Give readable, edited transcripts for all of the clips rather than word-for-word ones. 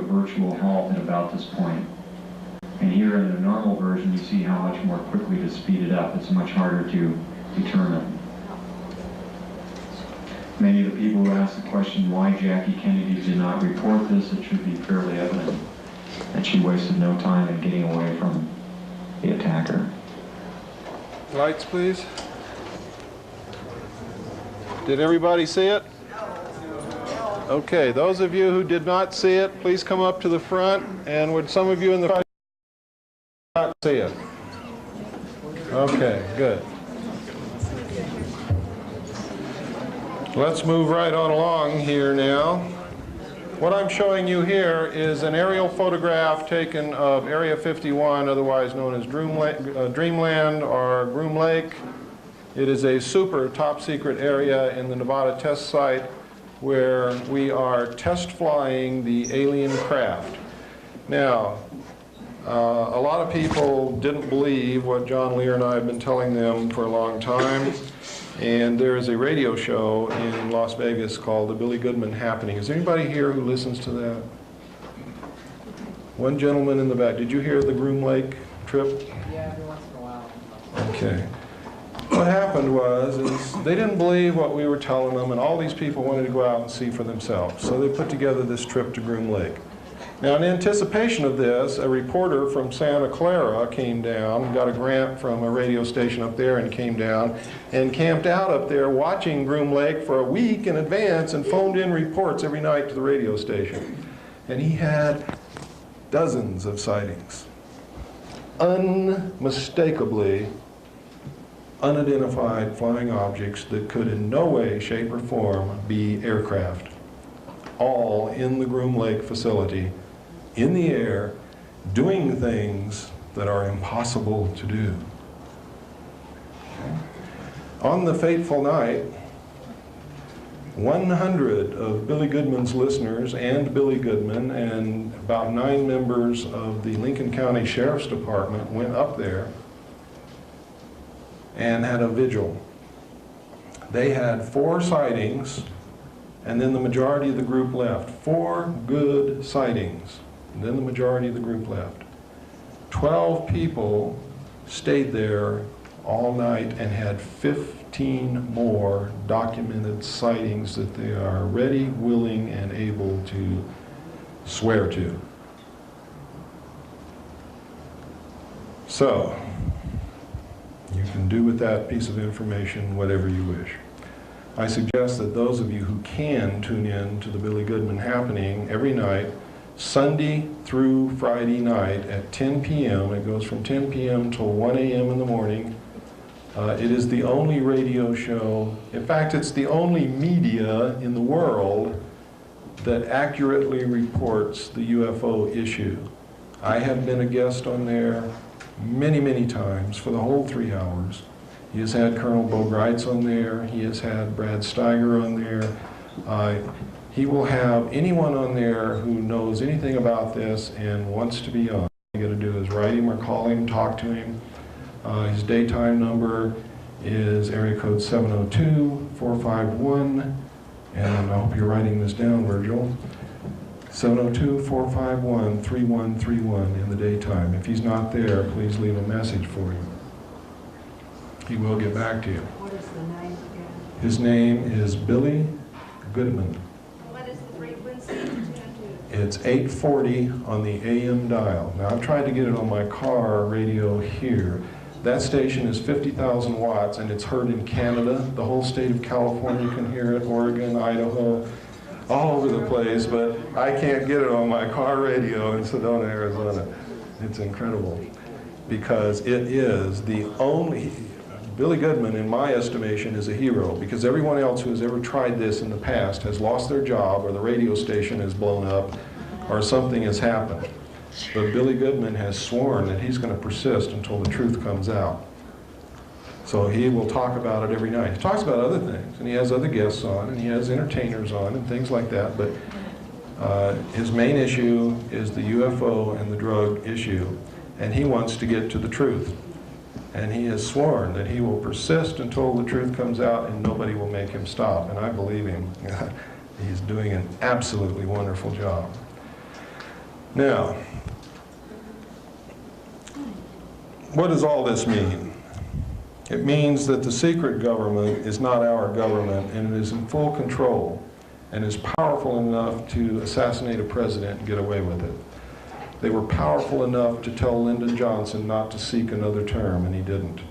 virtual halt at about this point. And here in the normal version, you see how much more quickly to speed it up. It's much harder to determine. Many of the people who asked the question why Jackie Kennedy did not report this, it should be fairly evident that she wasted no time in getting away from the attacker. Lights, please. Did everybody see it? Okay, those of you who did not see it, please come up to the front. And would some of you in the front not see it? Okay, good. Let's move right on along here now. What I'm showing you here is an aerial photograph taken of Area 51, otherwise known as Dreamland or Groom Lake. It is a super top secret area in the Nevada test site where we are test flying the alien craft. Now, a lot of people didn't believe what John Lear and I have been telling them for a long time. And there is a radio show in Las Vegas called the Billy Goodman Happening. Is there anybody here who listens to that? One gentleman in the back. Did you hear the Groom Lake trip? Yeah, every once in a while. Okay. What happened was they didn't believe what we were telling them, and all these people wanted to go out and see for themselves. So they put together this trip to Groom Lake. Now, in anticipation of this, a reporter from Santa Clara came down, got a grant from a radio station up there and came down and camped out up there watching Groom Lake for a week in advance and phoned in reports every night to the radio station. And he had dozens of sightings. Unmistakably unidentified flying objects that could in no way, shape, or form be aircraft. All in the Groom Lake facility, in the air, doing things that are impossible to do. On the fateful night, 100 of Billy Goodman's listeners and Billy Goodman and about 9 members of the Lincoln County Sheriff's Department went up there and had a vigil. They had 4 sightings, and then the majority of the group left. 4 good sightings, and then the majority of the group left. 12 people stayed there all night and had 15 more documented sightings that they are ready, willing, and able to swear to. So, you can do with that piece of information whatever you wish. I suggest that those of you who can tune in to the Billy Goodman Happening every night, Sunday through Friday night at 10 p.m. It goes from 10 p.m. till 1 a.m. in the morning. It is the only radio show, in fact, it's the only media in the world that accurately reports the UFO issue. I have been a guest on there many, many times for the whole 3 hours. He has had Colonel Bo Greitz on there. He has had Brad Steiger on there. He will have anyone on there who knows anything about this and wants to be on. All you got to do is write him or call him, talk to him. His daytime number is area code 702-451, and I hope you're writing this down, Virgil. 702-451-3131 in the daytime. If he's not there, please leave a message for him. He will get back to you. What is the name again? His name is Billy Goodman. What is the frequency? It's 840 on the AM dial. Now, I've tried to get it on my car radio here. That station is 50,000 watts, and it's heard in Canada. The whole state of California can hear it, Oregon, Idaho, all over the place, but I can't get it on my car radio in Sedona, Arizona. It's incredible, because it is the only... Billy Goodman, in my estimation, is a hero, because everyone else who has ever tried this in the past has lost their job, or the radio station has blown up, or something has happened. But Billy Goodman has sworn that he's going to persist until the truth comes out. So he will talk about it every night. He talks about other things, and he has other guests on, and he has entertainers on, and things like that, but his main issue is the UFO and the drug issue, and he wants to get to the truth. And he has sworn that he will persist until the truth comes out, and nobody will make him stop, and I believe him. He's doing an absolutely wonderful job. Now, what does all this mean? It means that the secret government is not our government, and it is in full control and is powerful enough to assassinate a president and get away with it. They were powerful enough to tell Lyndon Johnson not to seek another term, and he didn't.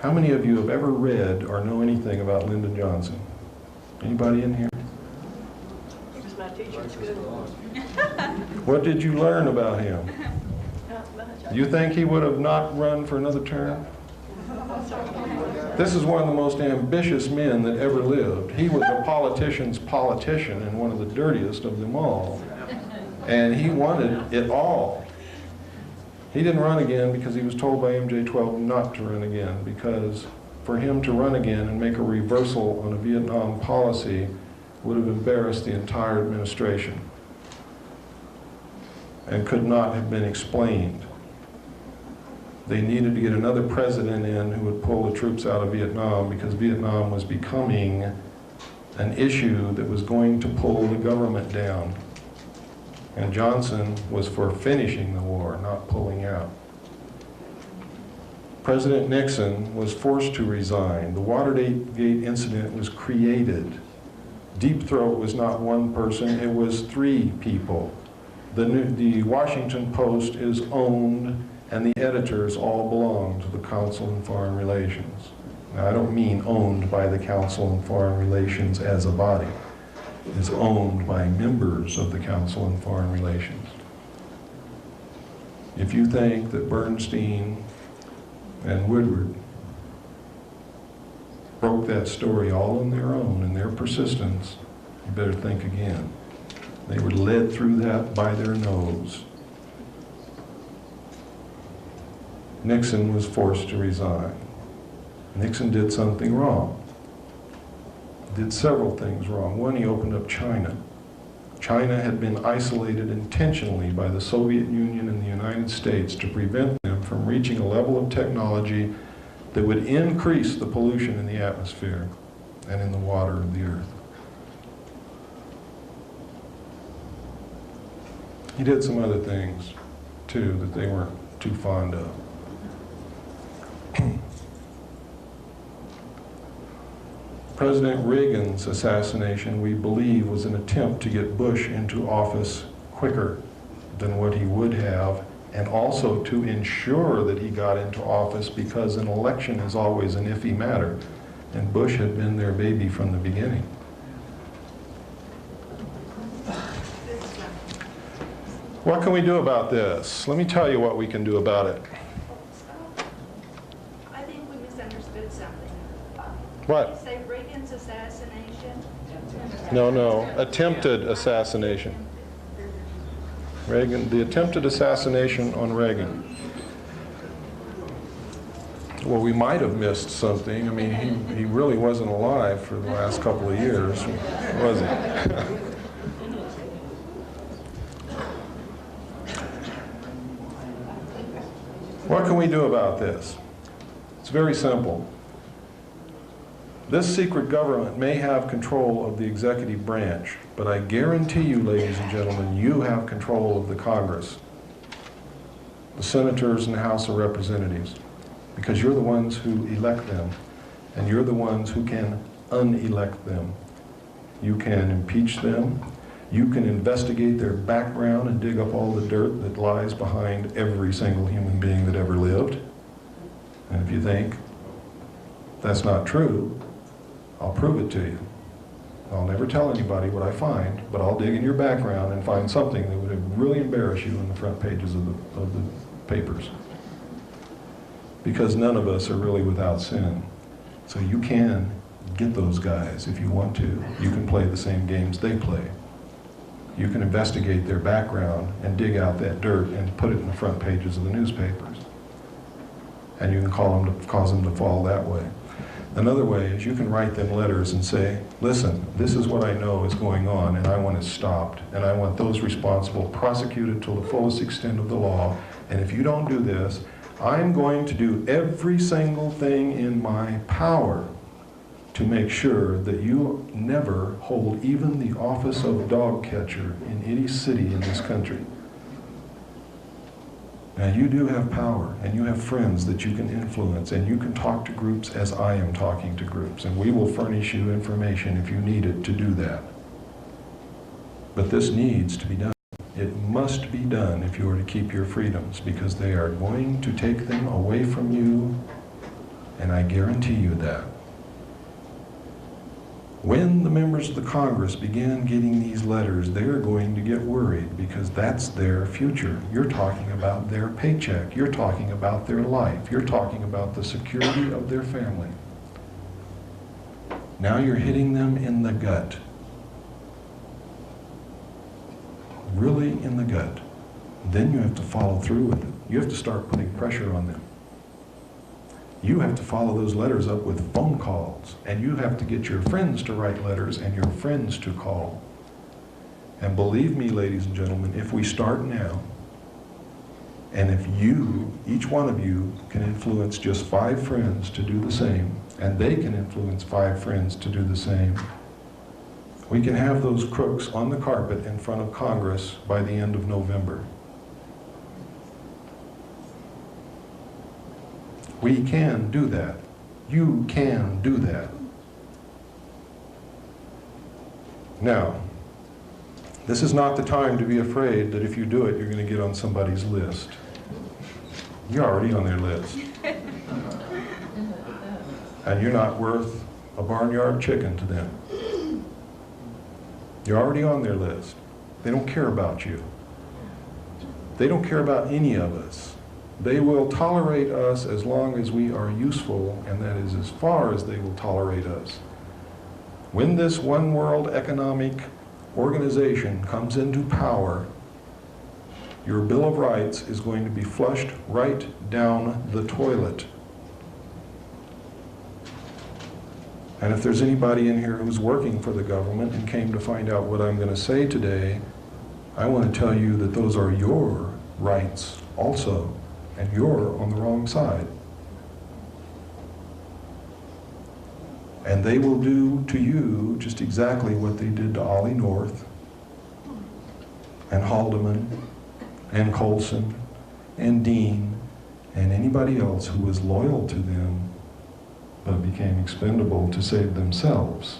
How many of you have ever read or know anything about Lyndon Johnson? Anybody in here? He was my teacher at school. What did you learn about him? Not much. Do you think he would have not run for another term? This is one of the most ambitious men that ever lived. He was a politician's politician and one of the dirtiest of them all. And he wanted it all. He didn't run again because he was told by MJ-12 not to run again, because for him to run again and make a reversal on a Vietnam policy would have embarrassed the entire administration and could not have been explained. They needed to get another president in who would pull the troops out of Vietnam, because Vietnam was becoming an issue that was going to pull the government down. And Johnson was for finishing the war, not pulling out. President Nixon was forced to resign. The Watergate incident was created. Deep Throat was not one person, it was 3 people. The Washington Post is owned, and the editors all belong to the Council on Foreign Relations. Now, I don't mean owned by the Council on Foreign Relations as a body. It's owned by members of the Council on Foreign Relations. If you think that Bernstein and Woodward broke that story all on their own and their persistence, you better think again. They were led through that by their nose. Nixon was forced to resign. Nixon did something wrong. Did several things wrong. One, he opened up China. China had been isolated intentionally by the Soviet Union and the United States to prevent them from reaching a level of technology that would increase the pollution in the atmosphere and in the water of the earth. He did some other things, too, that they weren't too fond of. President Reagan's assassination, we believe, was an attempt to get Bush into office quicker than what he would have, and also to ensure that he got into office, because an election is always an iffy matter, and Bush had been their baby from the beginning. What can we do about this? Let me tell you what we can do about it. I think we misunderstood something. What? Say Reagan's assassination? No, attempted assassination. Reagan, the attempted assassination on Reagan. Well, we might have missed something. I mean, he really wasn't alive for the last couple of years, was he? What can we do about this? It's very simple. This secret government may have control of the executive branch, but I guarantee you, ladies and gentlemen, you have control of the Congress, the senators and the House of Representatives, because you're the ones who elect them, and you're the ones who can unelect them. You can impeach them. You can investigate their background and dig up all the dirt that lies behind every single human being that ever lived. And if you think that's not true, I'll prove it to you. I'll never tell anybody what I find, but I'll dig in your background and find something that would really embarrass you on the front pages of the papers. Because none of us are really without sin. So you can get those guys if you want to. You can play the same games they play. You can investigate their background and dig out that dirt and put it in the front pages of the newspapers. And you can cause them to fall that way. Another way is you can write them letters and say, listen, this is what I know is going on, and I want it stopped, and I want those responsible prosecuted to the fullest extent of the law, and if you don't do this, I'm going to do every single thing in my power to make sure that you never hold even the office of dog catcher in any city in this country. Now you do have power, and you have friends that you can influence, and you can talk to groups as I am talking to groups, and we will furnish you information if you need it to do that. But this needs to be done. It must be done if you are to keep your freedoms, because they are going to take them away from you, and I guarantee you that. When the members of the Congress begin getting these letters, they're going to get worried, because that's their future. You're talking about their paycheck. You're talking about their life. You're talking about the security of their family. Now you're hitting them in the gut. Really in the gut. Then you have to follow through with it. You have to start putting pressure on them. You have to follow those letters up with phone calls, and you have to get your friends to write letters and your friends to call. And believe me, ladies and gentlemen, if we start now, and if you, each one of you, can influence just 5 friends to do the same, and they can influence 5 friends to do the same, we can have those crooks on the carpet in front of Congress by the end of November. We can do that. You can do that. Now, this is not the time to be afraid that if you do it, you're going to get on somebody's list. You're already on their list. And you're not worth a barnyard chicken to them. You're already on their list. They don't care about you. They don't care about any of us. They will tolerate us as long as we are useful, and that is as far as they will tolerate us. When this one world economic organization comes into power, your Bill of Rights is going to be flushed right down the toilet. And if there's anybody in here who's working for the government and came to find out what I'm going to say today, I want to tell you that those are your rights also, and you're on the wrong side. And they will do to you just exactly what they did to Ollie North, and Haldeman, and Colson, and Dean, and anybody else who was loyal to them but became expendable to save themselves,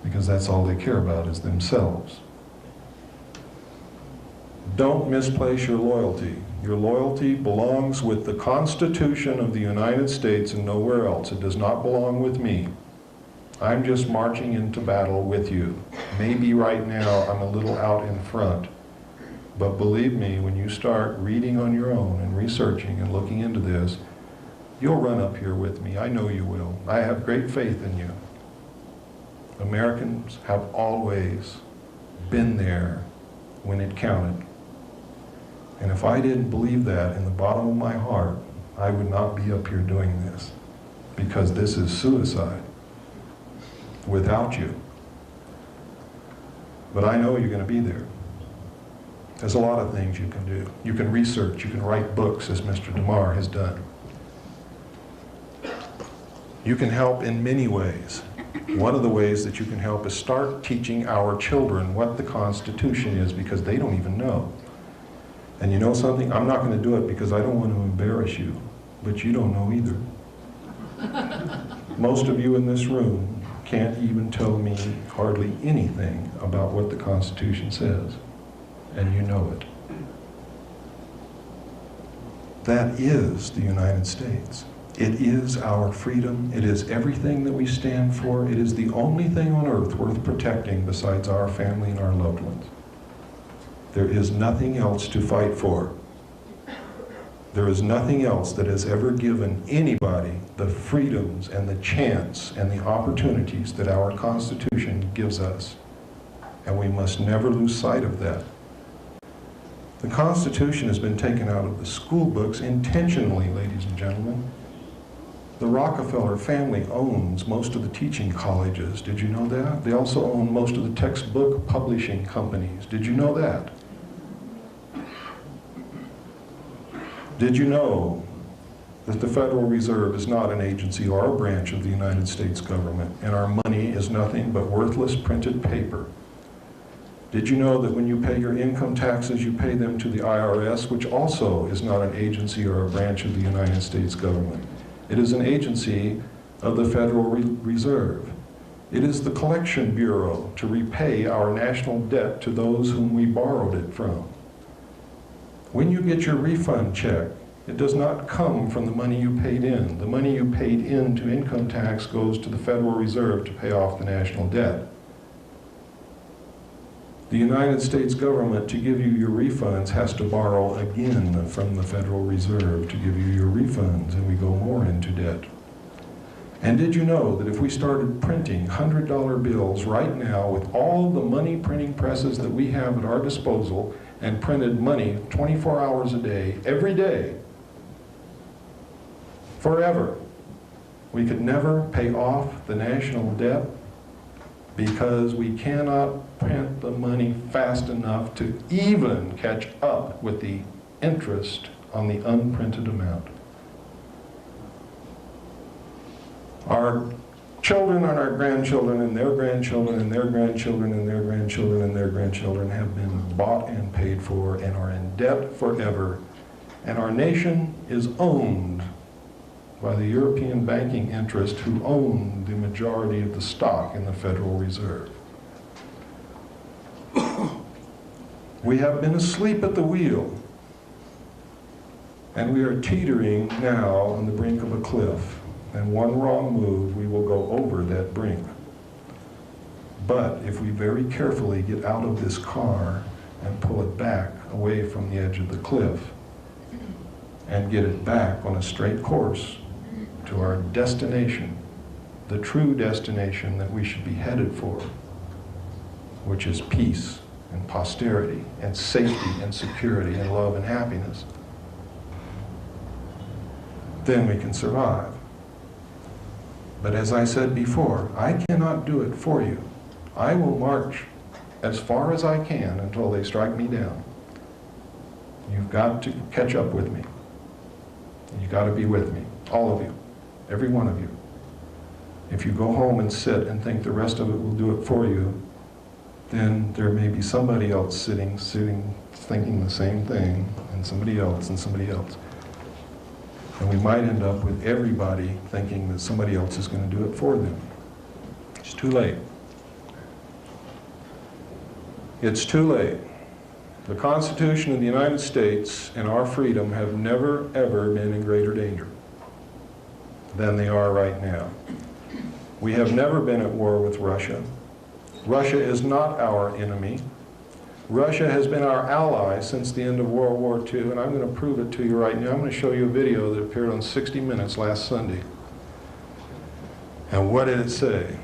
because that's all they care about is themselves. Don't misplace your loyalty. Your loyalty belongs with the Constitution of the United States and nowhere else. It does not belong with me. I'm just marching into battle with you. Maybe right now I'm a little out in front, but believe me, when you start reading on your own and researching and looking into this, you'll run up here with me. I know you will. I have great faith in you. Americans have always been there when it counted. And if I didn't believe that in the bottom of my heart, I would not be up here doing this, because this is suicide without you. But I know you're going to be there. There's a lot of things you can do. You can research, you can write books, as Mr. DeMar has done. You can help in many ways. One of the ways that you can help is start teaching our children what the Constitution is, because they don't even know. And you know something? I'm not going to do it because I don't want to embarrass you, but you don't know either. Most of you in this room can't even tell me hardly anything about what the Constitution says, and you know it. That is the United States. It is our freedom. It is everything that we stand for. It is the only thing on earth worth protecting besides our family and our loved ones. There is nothing else to fight for. There is nothing else that has ever given anybody the freedoms and the chance and the opportunities that our Constitution gives us. And we must never lose sight of that. The Constitution has been taken out of the school books intentionally, ladies and gentlemen. The Rockefeller family owns most of the teaching colleges. Did you know that? They also own most of the textbook publishing companies. Did you know that? Did you know that the Federal Reserve is not an agency or a branch of the United States government, and our money is nothing but worthless printed paper? Did you know that when you pay your income taxes, you pay them to the IRS, which also is not an agency or a branch of the United States government? It is an agency of the Federal Reserve. It is the collection bureau to repay our national debt to those whom we borrowed it from. When you get your refund check, it does not come from the money you paid in. The money you paid in to income tax goes to the Federal Reserve to pay off the national debt. The United States government, to give you your refunds, has to borrow again from the Federal Reserve to give you your refunds, and we go more into debt. And did you know that if we started printing $100 bills right now with all the money printing presses that we have at our disposal and printed money 24 hours a day, every day, forever, we could never pay off the national debt because we cannot print the money fast enough to even catch up with the interest on the unprinted amount. Our children and our grandchildren and their grandchildren and their grandchildren and their grandchildren and their grandchildren have been bought and paid for and are in debt forever. And our nation is owned by the European banking interest who own the majority of the stock in the Federal Reserve. We have been asleep at the wheel, and we are teetering now on the brink of a cliff. And one wrong move, we will go over that brink. But if we very carefully get out of this car and pull it back away from the edge of the cliff and get it back on a straight course to our destination, the true destination that we should be headed for, which is peace and posterity and safety and security and love and happiness, then we can survive. But as I said before, I cannot do it for you. I will march as far as I can until they strike me down. You've got to catch up with me. You've got to be with me, all of you, every one of you. If you go home and sit and think the rest of it will do it for you, then there may be somebody else sitting, thinking the same thing, and somebody else, and somebody else. And we might end up with everybody thinking that somebody else is going to do it for them. It's too late. It's too late. The Constitution of the United States and our freedom have never, ever been in greater danger than they are right now. We have never been at war with Russia. Russia is not our enemy. Russia has been our ally since the end of World War II, and I'm going to prove it to you right now. I'm going to show you a video that appeared on 60 Minutes last Sunday. And what did it say?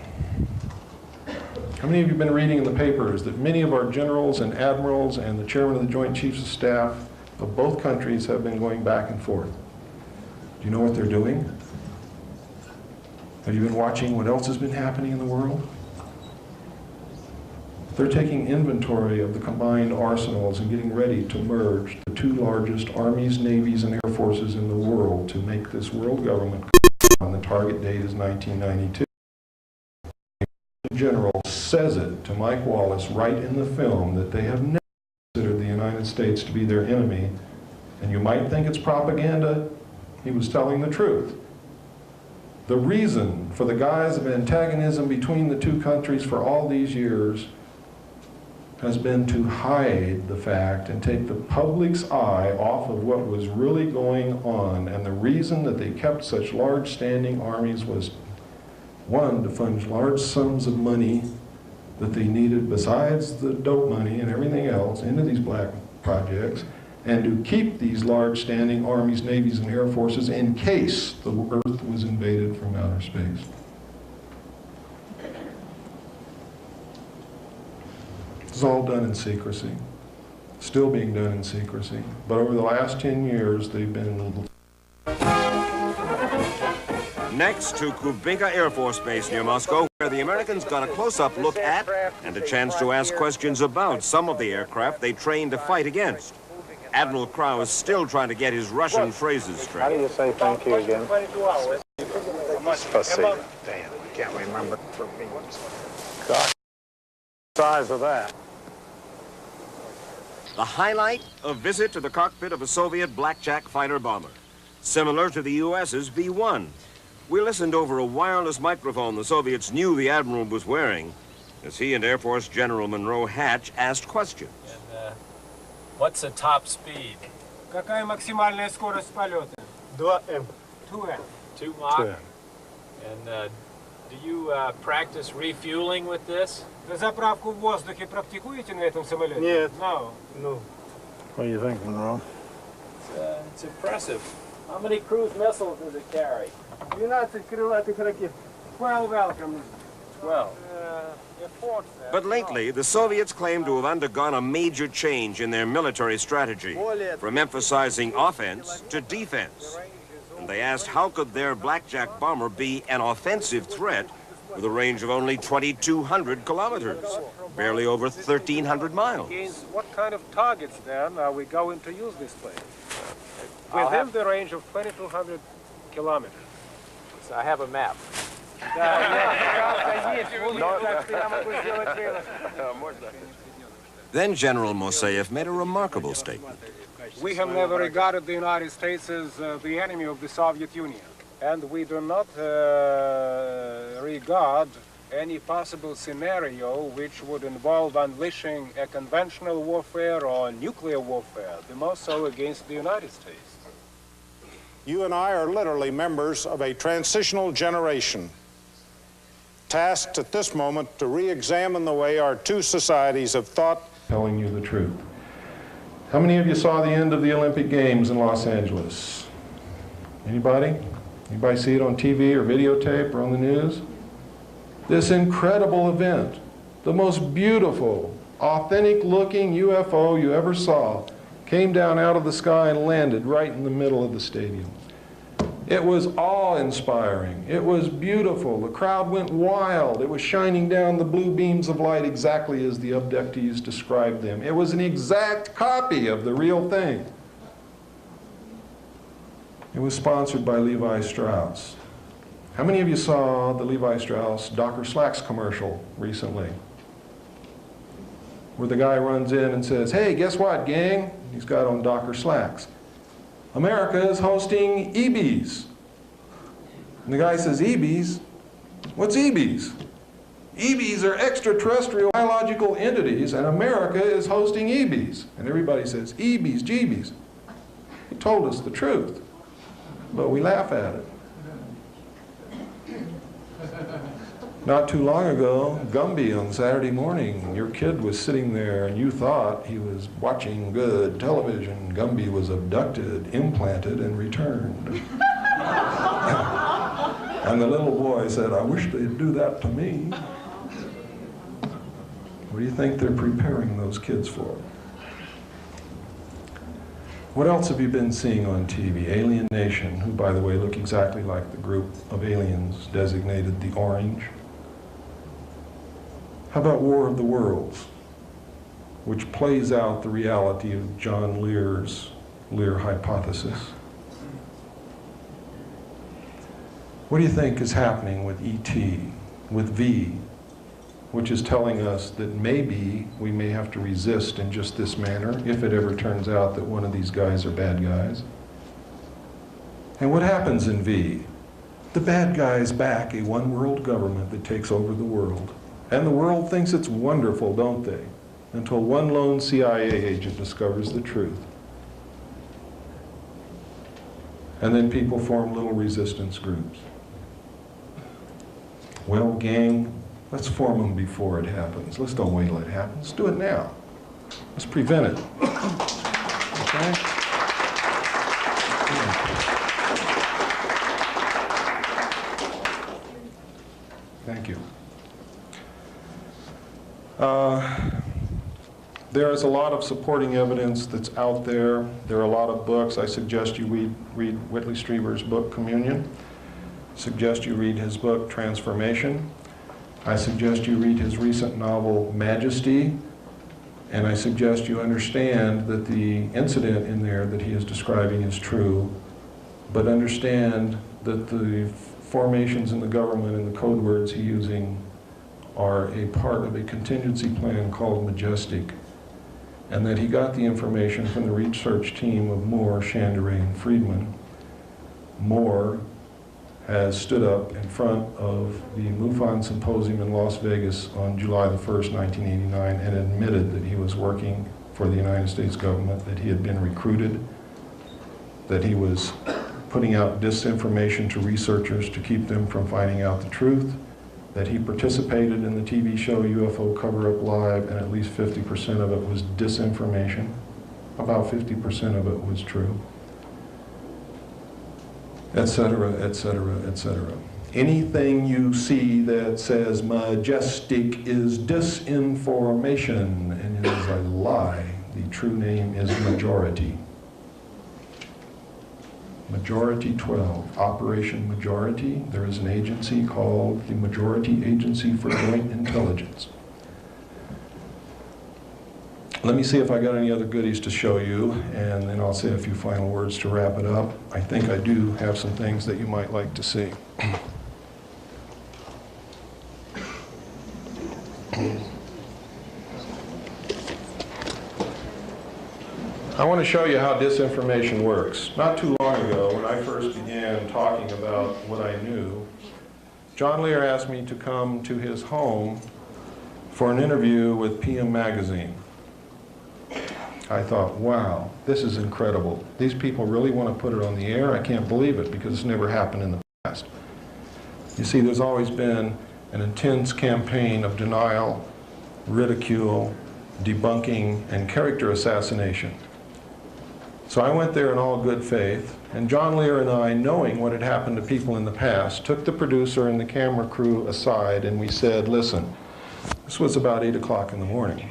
How many of you have been reading in the papers that many of our generals and admirals and the chairman of the Joint Chiefs of Staff of both countries have been going back and forth? Do you know what they're doing? Have you been watching what else has been happening in the world? They're taking inventory of the combined arsenals and getting ready to merge the two largest armies, navies, and air forces in the world to make this world government. And the target date is 1992. The general says it to Mike Wallace right in the film that they have never considered the United States to be their enemy. And you might think it's propaganda. He was telling the truth. The reason for the guise of antagonism between the two countries for all these years has been to hide the fact and take the public's eye off of what was really going on. And the reason that they kept such large standing armies was, one, to fund large sums of money that they needed besides the dope money and everything else into these black projects, and to keep these large standing armies, navies, and air forces in case the Earth was invaded from outer space. It's all done in secrecy, still being done in secrecy. But over the last 10 years, they've been... Next to Kubinka Air Force Base near Moscow, where the Americans got a close-up look at and a chance to ask questions about some of the aircraft they trained to fight against. Admiral Crow is still trying to get his Russian phrases straight. How do you say thank you again? Спасибо. Damn, I can't remember. God, the size of that. The highlight, a visit to the cockpit of a Soviet Blackjack fighter bomber, similar to the U.S.'s B-1. We listened over a wireless microphone the Soviets knew the Admiral was wearing as he and Air Force General Monroe Hatch asked questions. And what's the top speed? Какая максимальная скорость полета? 2M. 2M. 2 Mach? And do you practice refueling with this? Вы заправку в воздухе практикуете на этом самолете? Нет. No. No. What do you think, Monroe? It's impressive. How many cruise missiles does it carry? 12 крылатых ракет. 12 welcome. 12. But lately, the Soviets claim to have undergone a major change in their military strategy, from emphasizing offense to defense. And they asked how could their Blackjack bomber be an offensive threat with a range of only 2,200 kilometers, barely over 1,300 miles. Against what kind of targets then are we going to use this plane? I'll Within have- the range of 2,200 kilometers. So I have a map. Then General Moseyev made a remarkable statement. We have never regarded the United States as the enemy of the Soviet Union. And we do not regard any possible scenario which would involve unleashing a conventional warfare or nuclear warfare, the most so against the United States. You and I are literally members of a transitional generation, tasked at this moment to re-examine the way our two societies have thought. Telling you the truth. How many of you saw the end of the Olympic Games in Los Angeles? Anybody? Anybody see it on TV or videotape or on the news? This incredible event, the most beautiful, authentic-looking UFO you ever saw, came down out of the sky and landed right in the middle of the stadium. It was awe-inspiring. It was beautiful. The crowd went wild. It was shining down the blue beams of light exactly as the abductees described them. It was an exact copy of the real thing. It was sponsored by Levi Strauss. How many of you saw the Levi Strauss Docker Slacks commercial recently? Where the guy runs in and says, "Hey, guess what, gang?" He's got on Docker Slacks. "America is hosting EBs." And the guy says, "EBs? What's EBs?" "EBs are extraterrestrial biological entities, and America is hosting EBs." And everybody says, "EBs, GBs." He told us the truth, but we laugh at it. Not too long ago, Gumby on Saturday morning, your kid was sitting there and you thought he was watching good television. Gumby was abducted, implanted, and returned. And the little boy said, "I wish they'd do that to me." What do you think they're preparing those kids for? What else have you been seeing on TV? Alien Nation, who, by the way, look exactly like the group of aliens designated the Orange. How about War of the Worlds, which plays out the reality of John Lear's Lear hypothesis? What do you think is happening with ET, with V, which is telling us that maybe we may have to resist in just this manner if it ever turns out that one of these guys are bad guys? And what happens in V? The bad guys back a one-world government that takes over the world. And the world thinks it's wonderful, don't they? Until one lone CIA agent discovers the truth. And then people form little resistance groups. Well, gang, let's form them before it happens. Let's don't wait till it happens. Let's do it now. Let's prevent it. Okay? Thank you. There is a lot of supporting evidence that's out there. There are a lot of books. I suggest you read Whitley Strieber's book, Communion. I suggest you read his book, Transformation. I suggest you read his recent novel, Majesty. And I suggest you understand that the incident in there that he is describing is true, but understand that the formations in the government and the code words he's using are a part of a contingency plan called Majestic. and that he got the information from the research team of Moore, Chandray, and Friedman. Moore has stood up in front of the MUFON Symposium in Las Vegas on July the 1st, 1989, and admitted that he was working for the United States government, that he had been recruited, that he was putting out disinformation to researchers to keep them from finding out the truth, that he participated in the TV show UFO Cover-Up Live, and at least 50% of it was disinformation. About 50% of it was true. Etc., etc., etc. Anything you see that says majestic is disinformation, and it is a lie. The true name is majority. Majority 12, Operation Majority. There is an agency called the Majority Agency for Joint Intelligence. Let me see if I got any other goodies to show you, and then I'll say a few final words to wrap it up. I think I do have some things that you might like to see. I want to show you how disinformation works. Not too long ago, when I first began talking about what I knew, John Lear asked me to come to his home for an interview with PM Magazine. I thought, wow, this is incredible. These people really want to put it on the air? I can't believe it, because it's never happened in the past. You see, there's always been an intense campaign of denial, ridicule, debunking, and character assassination. So I went there in all good faith, and John Lear and I, knowing what had happened to people in the past, took the producer and the camera crew aside, and we said, listen, this was about 8 o'clock in the morning.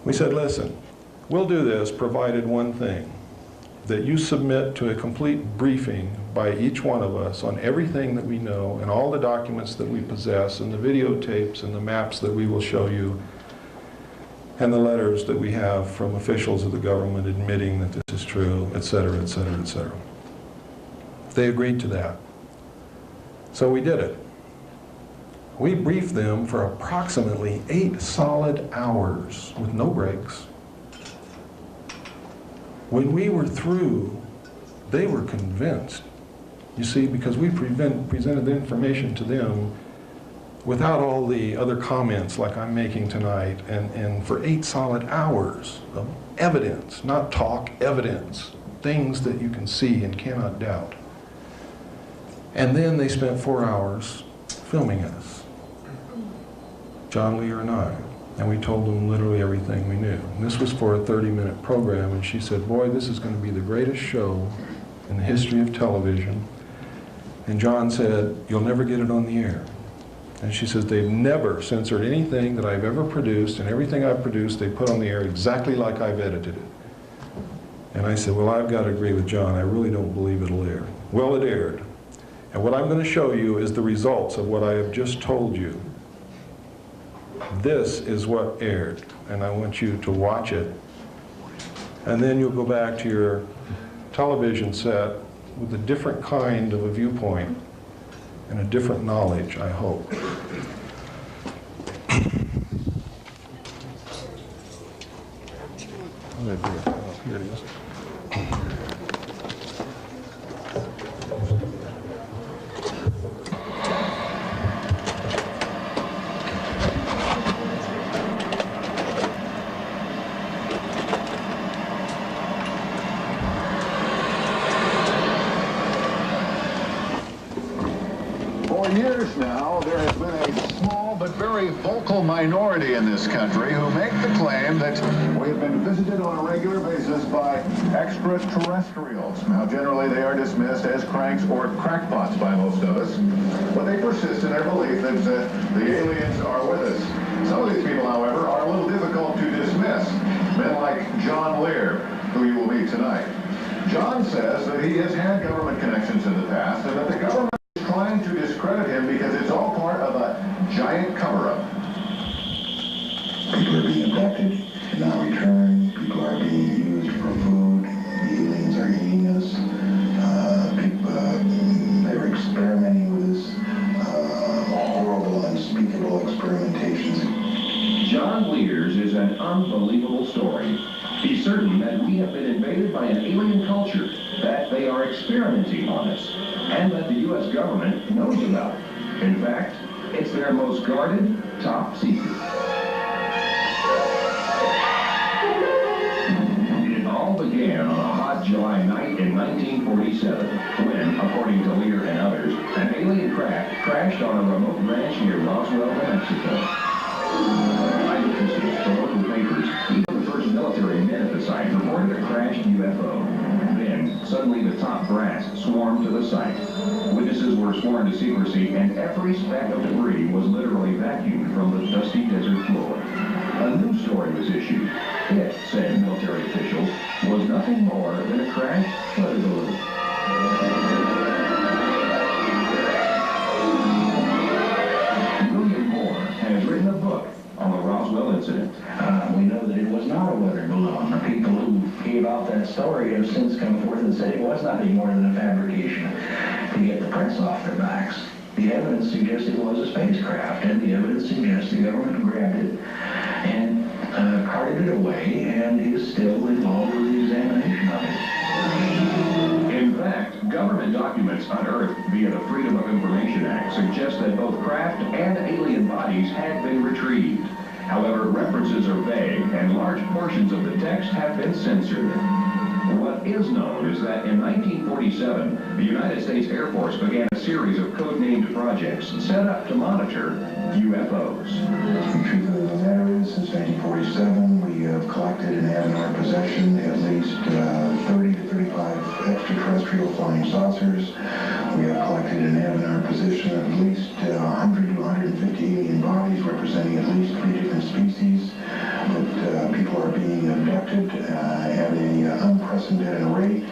We said, listen, we'll do this provided one thing, that you submit to a complete briefing by each one of us on everything that we know and all the documents that we possess and the videotapes and the maps that we will show you and the letters that we have from officials of the government admitting that this is true, etc., etc., etc. They agreed to that. So we did it. We briefed them for approximately 8 solid hours with no breaks. When we were through, they were convinced. You see, because we presented the information to them without all the other comments like I'm making tonight, and for 8 solid hours of evidence, not talk, evidence, things that you can see and cannot doubt. And then they spent 4 hours filming us, John Lear and I, and we told them literally everything we knew. And this was for a 30-minute program, and she said, boy, this is going to be the greatest show in the history of television. And John said, you'll never get it on the air. And she says, they've never censored anything that I've ever produced, and everything I've produced they put on the air exactly like I've edited it. And I said, well, I've got to agree with John. I really don't believe it'll air. Well, it aired. And what I'm going to show you is the results of what I have just told you. This is what aired, and I want you to watch it. And then you'll go back to your television set with a different kind of a viewpoint and a different knowledge, I hope. Here it is. For years now, there has been a small but very vocal minority in this country who make the claim that we have been visited on a regular basis by extraterrestrials. Now, generally, they are dismissed as cranks or crackpots by most of us, but they persist in their belief that the aliens are with us. Some of these people, however, are a little difficult to dismiss. Men like John Lear, who you will meet tonight. John says that he has had government connections in the past and that the government trying to discredit him because it's all part of a giant cover-up. People are being abducted and not returned. People are being used for food. The aliens are eating us. They're experimenting with us. Horrible, unspeakable experimentations. John Lear's is an unbelievable story. He's certain that we have been invaded by an alien culture, that they are experimenting on us, and that the U.S. government knows about it. In fact, it's their most guarded, top secret. It all began on a hot July night in 1947, when, according to Lear and others, an alien craft crashed on a remote ranch near Roswell, New Mexico. Eyewitnesses, the local papers, even the first military men at the site reported a crashed UFO. Then, suddenly the top brass swarmed to the site. Witnesses were sworn to secrecy, and every speck of debris was literally vacuumed from the dusty desert floor. A news story was issued. It, said military officials, was nothing more than a crashed weather balloon. William Moore has written a book on the Roswell incident. We know that it was not a weather balloon. The people who gave out that story have since come forth and said it was nothing more than a fabrication to get the press off their backs. The evidence suggests it was a spacecraft, and the evidence suggests the government grabbed it and carted it away and is still involved with the examination of it. In fact, government documents unearthed via the Freedom of Information Act suggest that both craft and alien bodies had been retrieved. However, references are vague, and large portions of the text have been censored. What is known is that in 1947, the United States Air Force began a series of code-named projects set up to monitor UFOs. The truth of the matter is, since 1947, we have collected and have in our possession at least 30 to 35 extraterrestrial flying saucers. We have collected and have in our possession at least 100 to 150 alien bodies representing at least 3 different species. That people are being abducted at an unprecedented rate.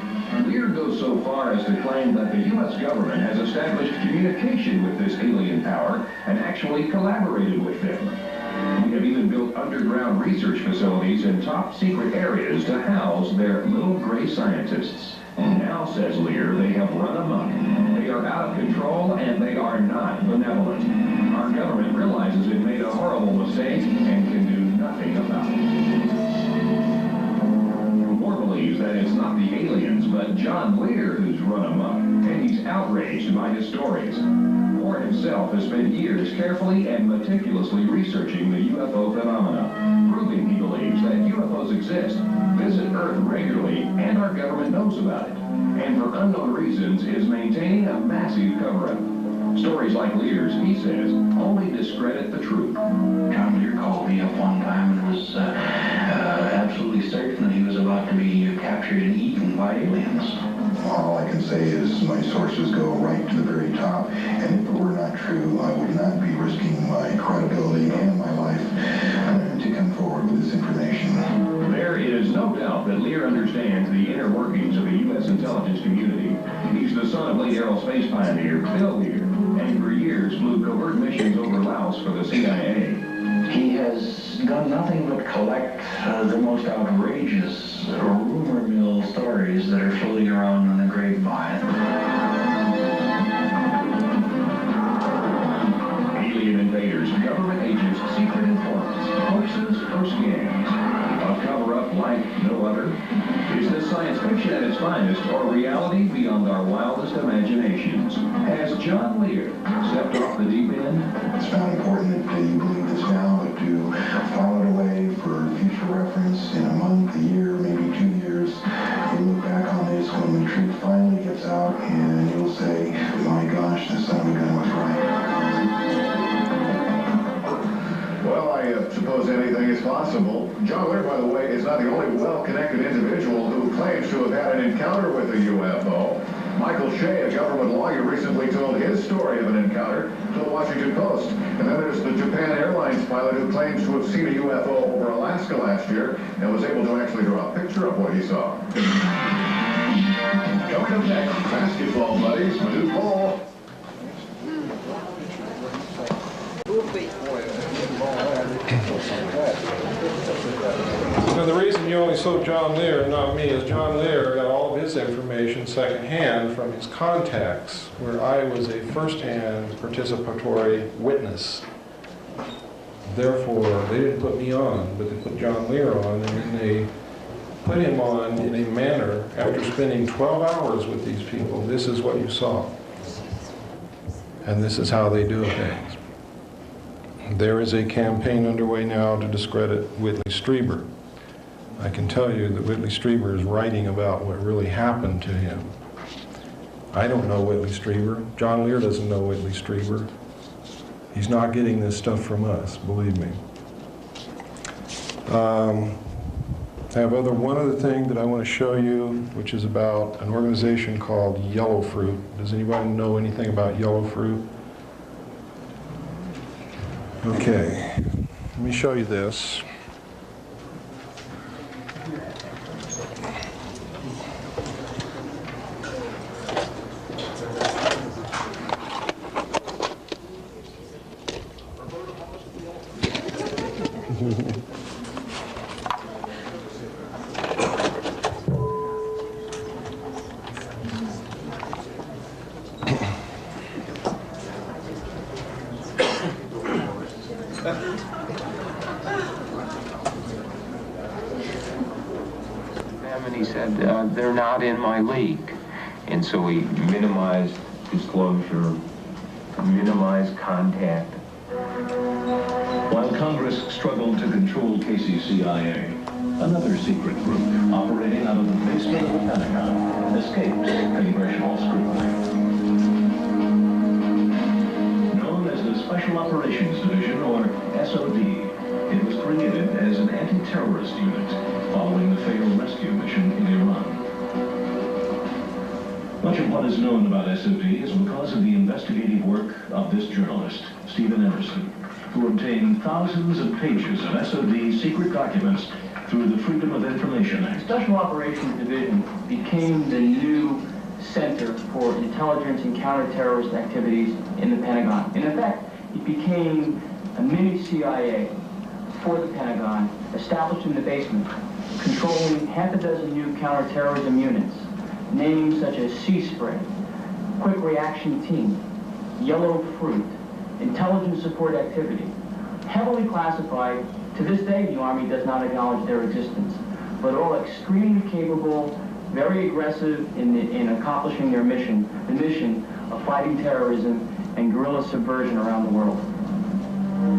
Lear goes so far as to claim that the U.S. government has established communication with this alien power and actually collaborated with them. We have even built underground research facilities in top secret areas to house their little gray scientists. Now, says Lear, they have run amok. They are out of control and they are not benevolent. Our government realizes it made a horrible mistake and can do nothing about it. Moore believes that it's not the aliens, but John Lear who's run amok, and he's outraged by his stories. Moore himself has spent years carefully and meticulously researching the UFO phenomena, proving, he believes, that UFOs exist, visit Earth regularly, and our government knows about it, and for unknown reasons is maintaining a massive cover-up. Stories like Lear's, he says, only discredit the truth. John Lear called me up one time and was absolutely certain that he was about to be captured and eaten by aliens. All I can say is my sources go right to the very top, and if it were not true, I would not be risking my credibility and my life to come forward with this information. There is no doubt that Lear understands the inner workings of the U.S. intelligence community. He's the son of late aerospace pioneer Bill Lear, and for years flew covert missions over Laos for the CIA. He has done nothing but collect the most outrageous rumor mill stories that are floating around in the grapevine. Alien invaders, government agents, secret informants, hoaxes or scams. A cover-up like no other. Is this science fiction at its finest, or reality beyond our wildest imaginations? Has John Lear stepped off the deep end? It's not important that you believe this now, but to file it away for future reference in a month, a year, maybe 2 years. You'll look back on this when the truth finally gets out, and you'll say, my gosh, the son of a gun was right. Well, I suppose anything is possible. John Lear, by the way, is not the only well-connected individual who claims to have had an encounter with a UFO. Michael Shea, a government lawyer, recently told his story of an encounter to the Washington Post. And then there's the Japan Airlines pilot who claims to have seen a UFO over Alaska last year and was able to actually draw a picture of what he saw. Coming up next, basketball buddies, Manu Paul. Now, the reason you only saw John Lear and not me is John Lear got all of his information secondhand from his contacts, where I was a first-hand participatory witness. Therefore, they didn't put me on, but they put John Lear on, and then they put him on in a manner, after spending 12 hours with these people, this is what you saw. And this is how they do things. There is a campaign underway now to discredit Whitley Strieber. I can tell you that Whitley Strieber is writing about what really happened to him. I don't know Whitley Strieber. John Lear doesn't know Whitley Strieber. He's not getting this stuff from us, believe me. I have one other thing that I want to show you, which is about an organization called Yellow Fruit. Does anybody know anything about Yellow Fruit? Okay, let me show you this. And he said, they're not in my league. And so we minimized disclosure, minimized contact. While Congress struggled to control KCCIA, another secret group operating out of the basement of the Pentagon escaped congressional scrutiny. Known as the Special Operations Division, or SOD, it was created as an anti-terrorist unit following the failed rescue mission in Iran. Much of what is known about SOD is because of the investigative work of this journalist, Stephen Emerson, who obtained thousands of pages of SOD secret documents through the Freedom of Information Act. The Special Operations Division became the new center for intelligence and counterterrorist activities in the Pentagon. In effect, it became a mini CIA for the Pentagon, established in the basement, controlling half a dozen new counterterrorism units, names such as Sea Spray, Quick Reaction Team, Yellow Fruit, Intelligence Support Activity, heavily classified. To this day, the Army does not acknowledge their existence, but all extremely capable, very aggressive in accomplishing their mission, the mission of fighting terrorism and guerrilla subversion around the world.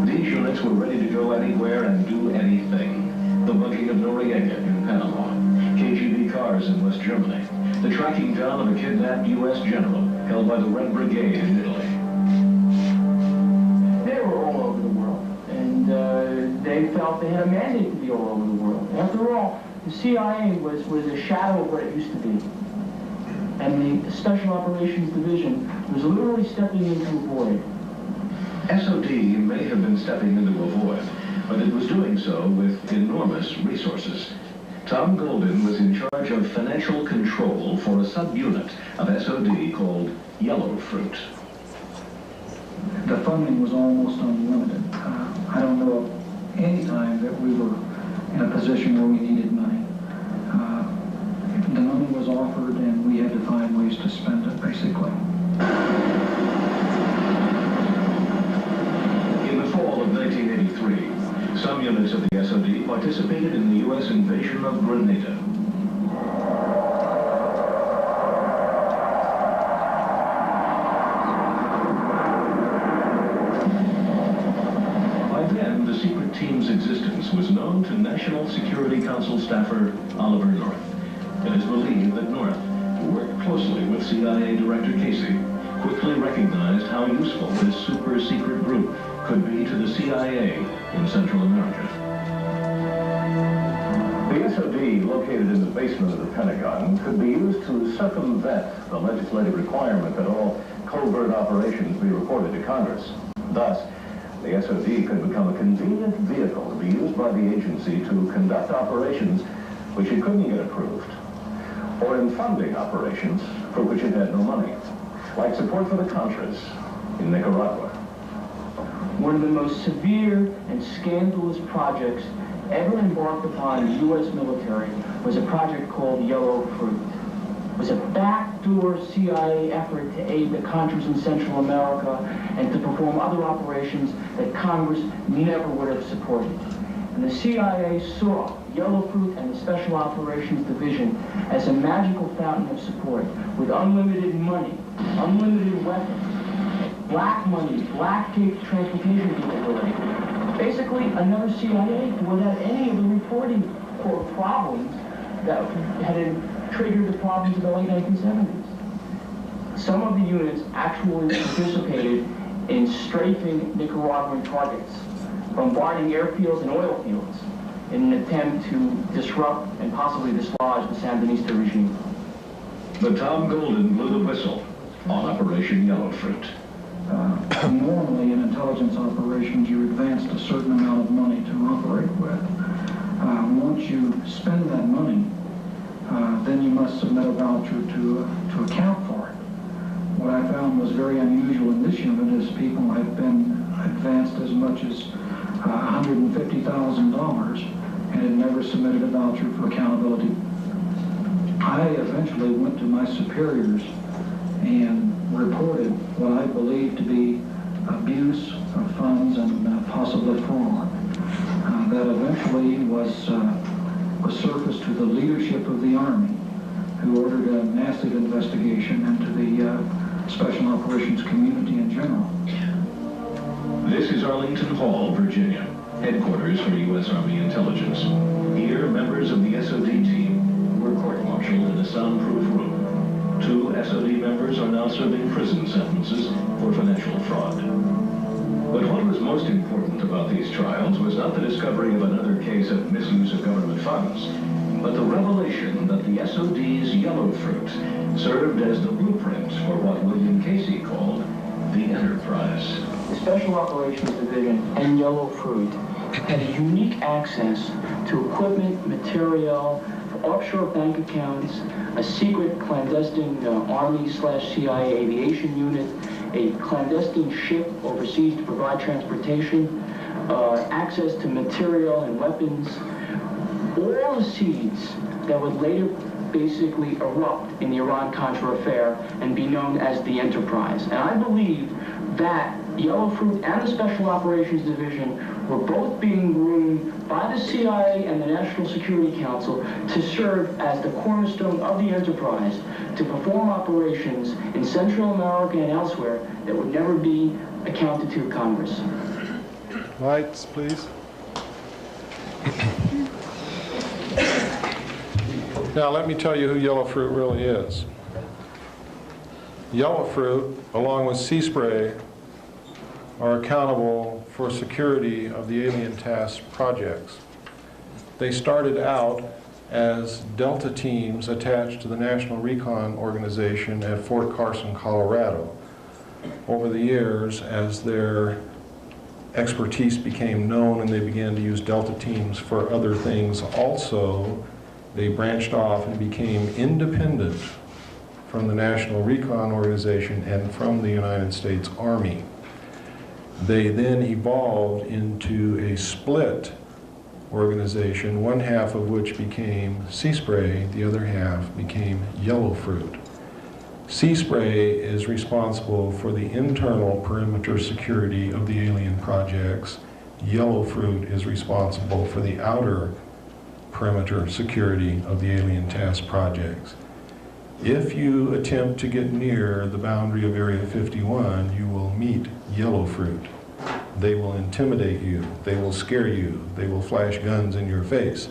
These units were ready to go anywhere and do anything. The bugging of Noriega in Panama, KGB cars in West Germany, the tracking down of a kidnapped U.S. general held by the Red Brigade in Italy. They were all over the world, and they felt they had a mandate to be all over the world. After all, the CIA was a shadow of what it used to be. And the Special Operations Division was literally stepping into a void. SOD may have been stepping into a void, but it was doing so with enormous resources. Tom Golden was in charge of financial control for a subunit of SOD called Yellow Fruit. The funding was almost unlimited. I don't know of any time that we were in a position where we needed money. The money was offered and we had to find ways to spend it, basically. In the fall of 1983, some units of the SOD participated in the U.S. invasion of Grenada. By then, the secret team's existence was known to National Security Council staffer Oliver North. It is believed that North, who worked closely with CIA Director Casey, quickly recognized how useful this super-secret group could be to the CIA in Central America. The SOD, located in the basement of the Pentagon, could be used to circumvent the legislative requirement that all covert operations be reported to Congress. Thus, the SOD could become a convenient vehicle to be used by the agency to conduct operations which it couldn't get approved, or in funding operations for which it had no money, like support for the Contras in Nicaragua. One of the most severe and scandalous projects ever embarked upon the U.S. military was a project called Yellow Fruit. was a backdoor CIA effort to aid the Contras in Central America and to perform other operations that Congress never would have supported. And the CIA saw Yellow Fruit and the Special Operations Division as a magical fountain of support with unlimited money, unlimited weapons, black money, black tape transportation capability. Basically, another CIA without any of the reporting problems that had triggered the problems of the late 1970s. Some of the units actually participated in strafing Nicaraguan targets, bombarding airfields and oil fields in an attempt to disrupt and possibly dislodge the Sandinista regime. But Tom Golden blew the whistle on Operation Yellow Fruit. Normally in intelligence operations, you're advanced a certain amount of money to operate with. Once you spend that money, then you must submit a voucher to account for it. What I found was very unusual in this unit is people have been advanced as much as $150,000 and had never submitted a voucher for accountability. I eventually went to my superiors and reported what I believed to be abuse of funds and possibly fraud. That eventually was surfaced to the leadership of the Army, who ordered a massive investigation into the Special Operations community in general. This is Arlington Hall, Virginia, headquarters for U.S. Army Intelligence. Here, members of the SOD team were court-martialed in a soundproof room. 2 SOD members are now serving prison sentences for financial fraud. But what was most important about these trials was not the discovery of another case of misuse of government funds, but the revelation that the SOD's Yellow Fruit served as the blueprint for what William Casey called the Enterprise. The Special Operations Division and Yellow Fruit had unique access to equipment, material, offshore bank accounts, a secret clandestine Army/CIA aviation unit, a clandestine ship overseas to provide transportation, access to material and weapons, all the seeds that would later basically erupt in the Iran-Contra affair and be known as the Enterprise. And I believe that Yellow Fruit and the Special Operations Division were both being groomed by the CIA and the National Security Council to serve as the cornerstone of the Enterprise to perform operations in Central America and elsewhere that would never be accounted to Congress. Lights, please. Now let me tell you who Yellow Fruit really is. Yellow Fruit, along with Sea Spray, are accountable for security of the alien task projects. They started out as Delta teams attached to the National Recon Organization at Fort Carson, Colorado. Over the years, as their expertise became known and they began to use Delta teams for other things also, they branched off and became independent from the National Recon Organization and from the United States Army. They then evolved into a split organization, one half of which became Sea Spray, the other half became Yellow Fruit. Sea Spray is responsible for the internal perimeter security of the alien projects. Yellow Fruit is responsible for the outer perimeter security of the alien task projects. If you attempt to get near the boundary of Area 51, you will meet Yellow Fruit. They will intimidate you, they will scare you, they will flash guns in your face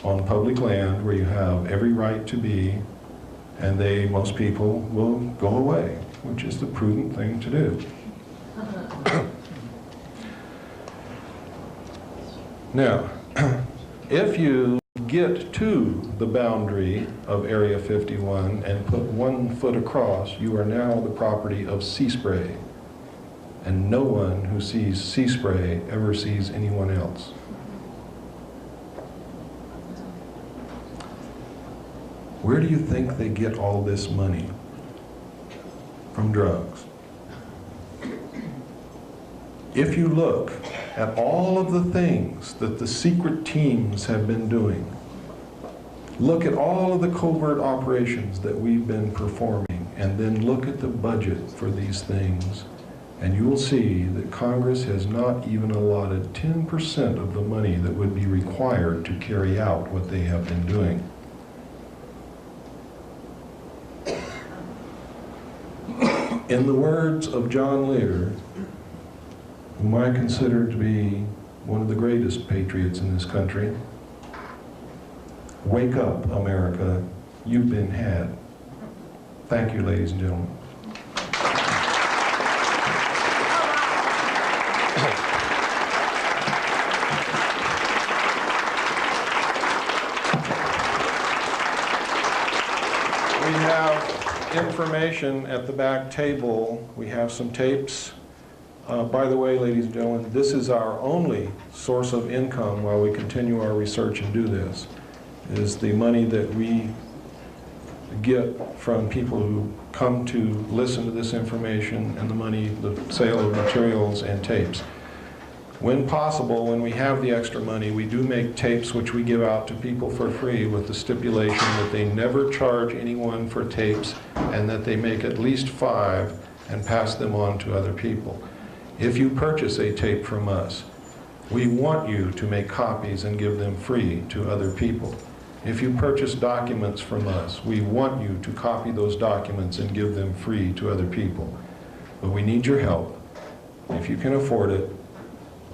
on public land where you have every right to be, and most people will go away, which is the prudent thing to do. Now, if you get to the boundary of Area 51 and put 1 foot across, you are now the property of Sea Spray. And no one who sees Sea Spray ever sees anyone else. Where do you think they get all this money? From drugs. If you look at all of the things that the secret teams have been doing, Look at all of the covert operations that we've been performing, and then look at the budget for these things, and you will see that Congress has not even allotted 10% of the money that would be required to carry out what they have been doing. In the words of John Lear, whom I consider to be one of the greatest patriots in this country, wake up, America, you've been had. Thank you, ladies and gentlemen. We have information at the back table. We have some tapes. By the way, ladies and gentlemen, this is our only source of income while we continue our research and do this, is the money that we get from people who come to listen to this information, and the money, the sale of materials and tapes. When possible, when we have the extra money, we do make tapes which we give out to people for free with the stipulation that they never charge anyone for tapes and that they make at least 5 and pass them on to other people. If you purchase a tape from us, we want you to make copies and give them free to other people. If you purchase documents from us, we want you to copy those documents and give them free to other people. But we need your help. If you can afford it,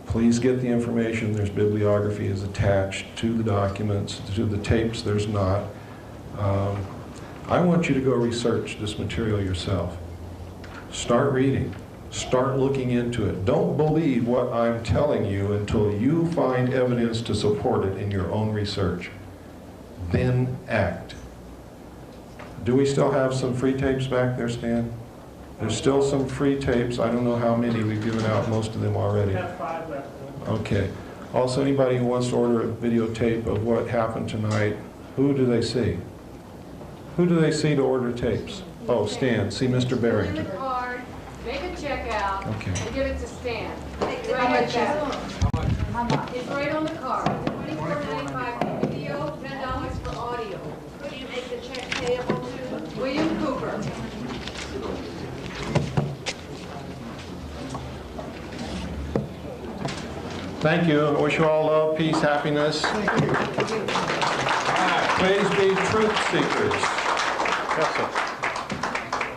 please get the information. There's bibliography is attached to the documents. To the tapes, there's not. I want you to go research this material yourself. Start reading. Start looking into it. Don't believe what I'm telling you until you find evidence to support it in your own research. Then act. Do we still have some free tapes back there, Stan? There's still some free tapes. I don't know how many. We've given out most of them already. We have 5 left. Okay. Also, anybody who wants to order a videotape of what happened tonight, who do they see? Who do they see to order tapes? Oh, Stan. See Mr. Barrington. Make a check out Okay. and give it to Stan. How much is it? How much? It's right on the card. $24.95 for video, $10 for audio. Who do you make the check payable to? William Cooper. Thank you. I wish you all love, peace, happiness. Please be truth seekers. Yes, sir.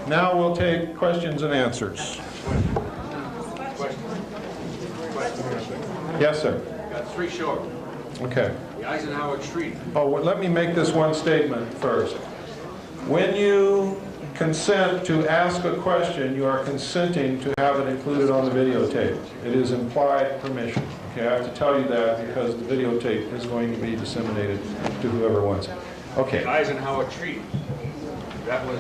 Now we'll take questions and answers. Yes, sir. Got 3 short. Okay. The Eisenhower Treaty. Oh, well, let me make this one statement first. When you consent to ask a question, you are consenting to have it included on the videotape. It is implied permission. Okay, I have to tell you that because the videotape is going to be disseminated to whoever wants it. Okay. The Eisenhower Treaty. That was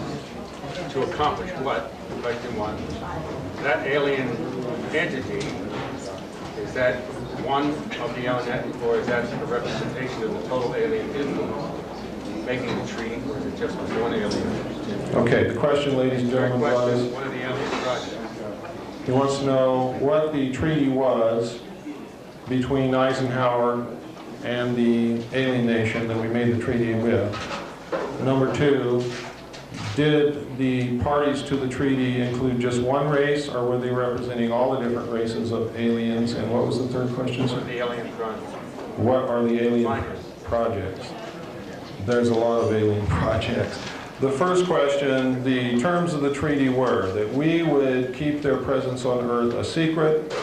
to accomplish what? Question 1. That alien entity, is that one of the alien, or is that a representation of the total alien influence making the treaty, or is it just one alien? Okay, the question, ladies and gentlemen, was, What are the alien projects? he wants to know what the treaty was between Eisenhower and the alien nation that we made the treaty with. Number 2, did the parties to the treaty include just one race, or were they representing all the different races of aliens? And what was the third question? What are the alien projects? What are the alien projects? There's a lot of alien projects. The first question, the terms of the treaty were that we would keep their presence on Earth a secret.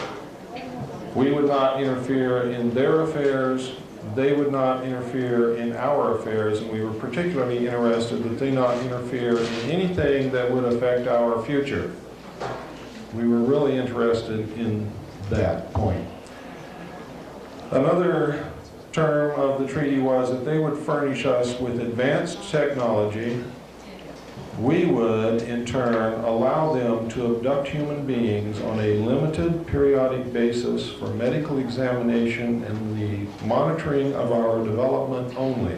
We would not interfere in their affairs. They would not interfere in our affairs, and we were particularly interested that they not interfere in anything that would affect our future. We were really interested in that point. Another term of the treaty was that they would furnish us with advanced technology. We would, in turn, allow them to abduct human beings on a limited periodic basis for medical examination and the monitoring of our development only.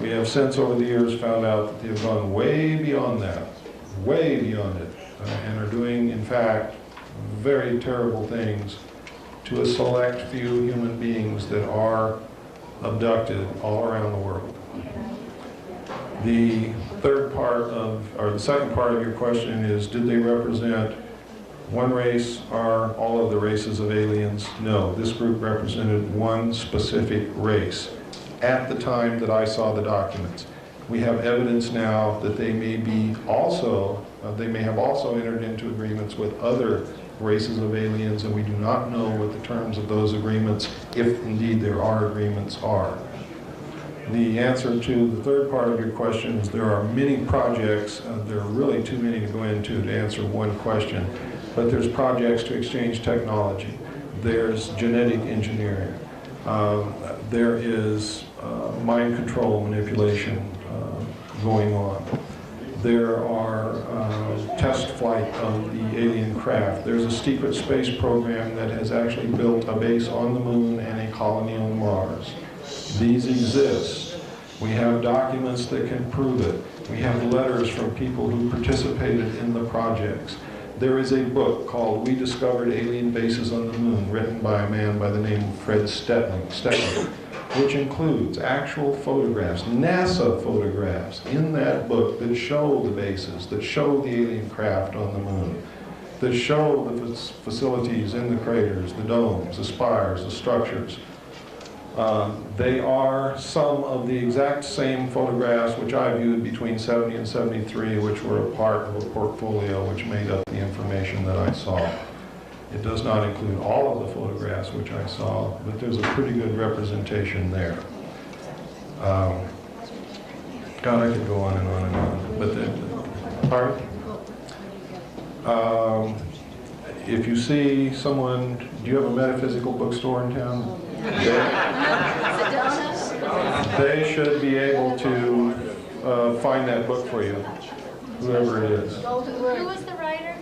We have since, over the years, found out that they have gone way beyond that, way beyond it, and are doing, in fact, very terrible things to a select few human beings that are abducted all around the world. The third part of, or the second part of your question is, did they represent one race or all of the races of aliens? No, this group represented one specific race at the time that I saw the documents. We have evidence now that they may be also, they may have also entered into agreements with other races of aliens, and we do not know what the terms of those agreements, if indeed there are agreements, are. The answer to the third part of your question is there are many projects. There are really too many to go into to answer one question, but there's projects to exchange technology. There's genetic engineering. There is mind control manipulation going on. There are test flight of the alien craft. There's a secret space program that has actually built a base on the moon and a colony on Mars. These exist. We have documents that can prove it. We have letters from people who participated in the projects. There is a book called We Discovered Alien Bases on the Moon, written by a man by the name of Fred Stetling, which includes actual photographs, NASA photographs in that book that show the bases, that show the alien craft on the moon, that show the facilities in the craters, the domes, the spires, the structures. They are some of the exact same photographs which I viewed between 70 and 73, which were a part of a portfolio which made up the information that I saw. It does not include all of the photographs which I saw, but there's a pretty good representation there. God, I could go on and on and on. But pardon? If you see someone, do you have a metaphysical bookstore in town? They should be able to find that book for you, whoever it is. Who was the writer?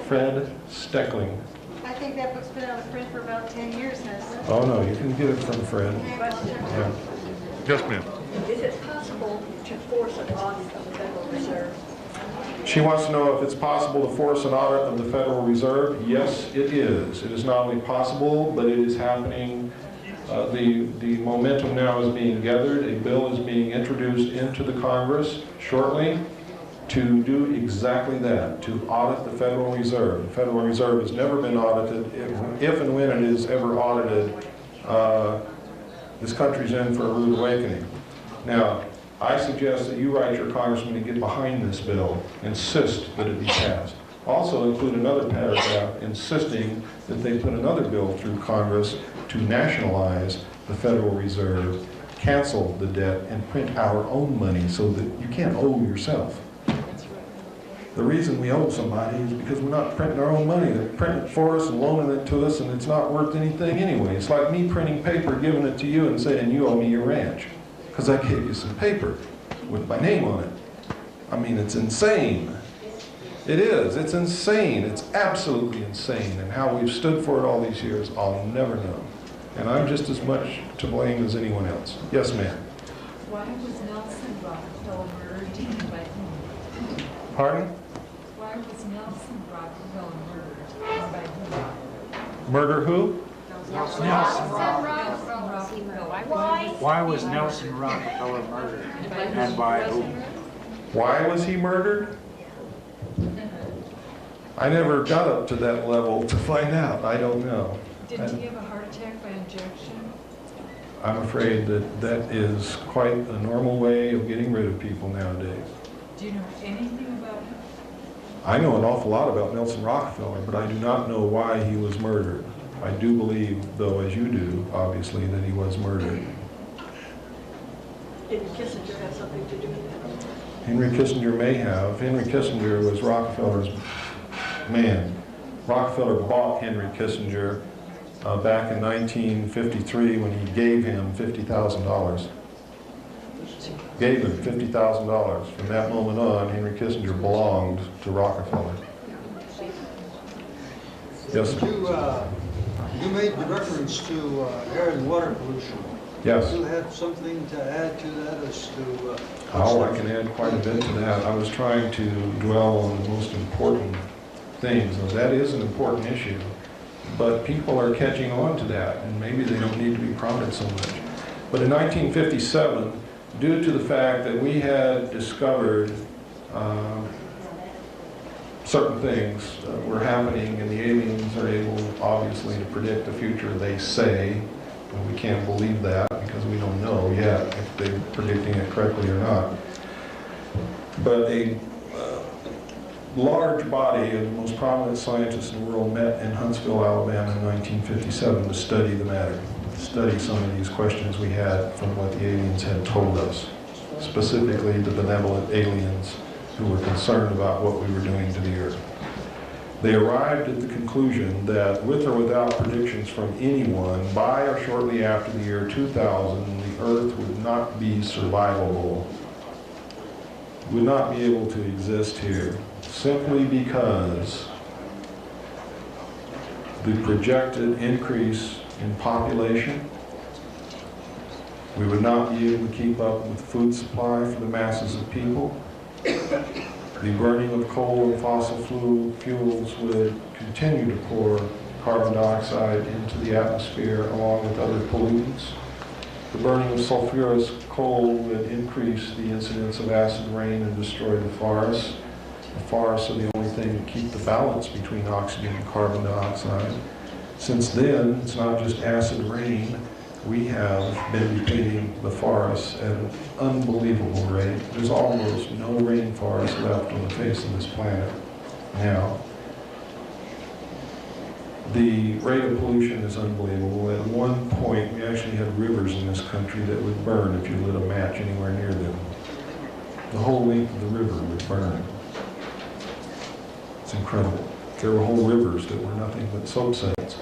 Fred Stetling. I think that book's been out of print for about 10 years, hasn't it? Oh no, you can get it from Fred. Yeah. Yes, ma'am. Is it possible to force an audit of the Federal Reserve? She wants to know if it's possible to force an audit of the Federal Reserve. Yes, it is. It is not only possible, but it is happening. The momentum now is being gathered. A bill is being introduced into the Congress shortly to do exactly that, to audit the Federal Reserve. The Federal Reserve has never been audited. If and when it is ever audited, this country's in for a rude awakening. Now, I suggest that you write your congressman to get behind this bill, insist that it be passed. Also include another paragraph insisting that they put another bill through Congress to nationalize the Federal Reserve, cancel the debt, and print our own money so that you can't owe yourself. The reason we owe somebody is because we're not printing our own money. They're printing it for us and loaning it to us, and it's not worth anything anyway. It's like me printing paper, giving it to you, and saying you owe me your ranch because I gave you some paper with my name on it. I mean, it's insane. It is. It's insane. It's absolutely insane. And how we've stood for it all these years, I'll never know. And I'm just as much to blame as anyone else. Yes, ma'am. Why was Nelson Rockefeller murdered and by whom? Pardon? Why was Nelson Rockefeller murdered and by whom? Murder who? Nelson Rockefeller. Why was Nelson Rockefeller murdered and by whom? Why was he murdered? I never got up to that level to find out. I don't know. Didn't he have a heart attack by injection? I'm afraid that that is quite a normal way of getting rid of people nowadays. Do you know anything about him? I know an awful lot about Nelson Rockefeller, but I do not know why he was murdered. I do believe, though, as you do, obviously, that he was murdered. Did Kissinger have something to do with that? Henry Kissinger may have. Henry Kissinger was Rockefeller's man. Rockefeller bought Henry Kissinger back in 1953 when he gave him $50,000. Gave him $50,000. From that moment on, Henry Kissinger belonged to Rockefeller. Yes, sir. You made the reference to air and water pollution. Yes. Do you have something to add to that as to... Oh, I can add quite a bit to that. I was trying to dwell on the most important things, and that is an important issue. But people are catching on to that, and maybe they don't need to be prodded so much. But in 1957, due to the fact that we had discovered certain things were happening, and the aliens are able, obviously, to predict the future, they say. And we can't believe that because we don't know yet if they're predicting it correctly or not. But a large body of the most prominent scientists in the world met in Huntsville, Alabama in 1957 to study the matter, study some of these questions we had from what the aliens had told us, specifically the benevolent aliens who were concerned about what we were doing to the Earth. They arrived at the conclusion that with or without predictions from anyone, by or shortly after the year 2000, the Earth would not be survivable, would not be able to exist here, simply because the projected increase in population, we would not be able to keep up with food supply for the masses of people. The burning of coal and fossil fuels would continue to pour carbon dioxide into the atmosphere along with other pollutants. The burning of sulfurous coal would increase the incidence of acid rain and destroy the forests. The forests are the only thing that keep the balance between oxygen and carbon dioxide. Since then, it's not just acid rain. We have been depleting the forests at an unbelievable rate. There's almost no rainforest left on the face of this planet now. The rate of pollution is unbelievable. At one point, we actually had rivers in this country that would burn if you lit a match anywhere near them. The whole length of the river would burn. It's incredible. There were whole rivers that were nothing but soap suds.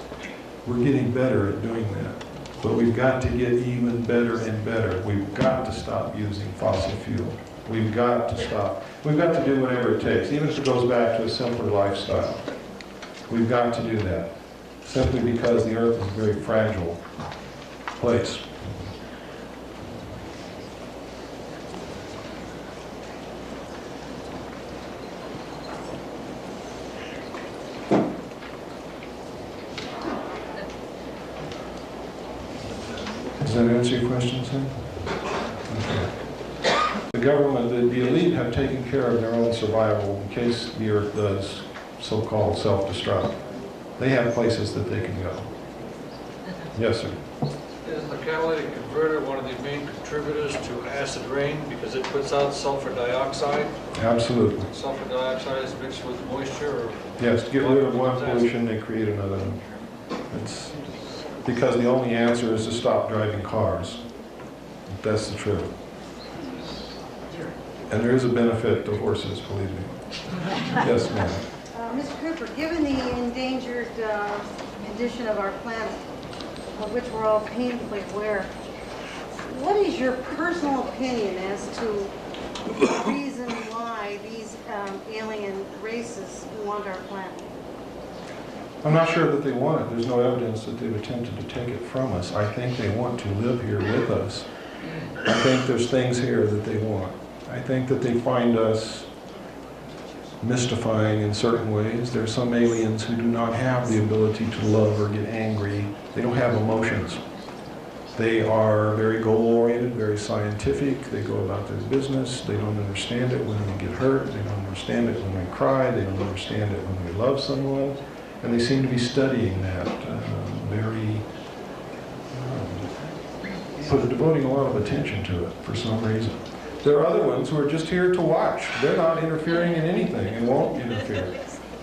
We're getting better at doing that. But we've got to get even better and better. We've got to stop using fossil fuel. We've got to stop. We've got to do whatever it takes, even if it goes back to a simpler lifestyle. We've got to do that, simply because the Earth is a very fragile place. Does that answer your question, sir? Okay. The government, the elite have taken care of their own survival in case the Earth does so-called self-destruct. They have places that they can go. Yes, sir. Is the catalytic converter one of the main contributors to acid rain because it puts out sulfur dioxide? Absolutely. Sulfur dioxide is mixed with moisture? Or yes, to get rid of one pollution, they create another one. It's because the only answer is to stop driving cars. That's the truth. And there is a benefit to horses, believe me. Yes, ma'am. Mr. Cooper, given the endangered condition of our planet, of which we're all painfully aware, what is your personal opinion as to the reason why these alien races want our planet? I'm not sure that they want it. There's no evidence that they've attempted to take it from us. I think they want to live here with us. I think there's things here that they want. I think that they find us mystifying in certain ways. There are some aliens who do not have the ability to love or get angry. They don't have emotions. They are very goal-oriented, very scientific. They go about their business. They don't understand it when we get hurt. They don't understand it when we cry. They don't understand it when we love someone. And they seem to be studying that devoting a lot of attention to it for some reason. There are other ones who are just here to watch. They're not interfering in anything and won't interfere.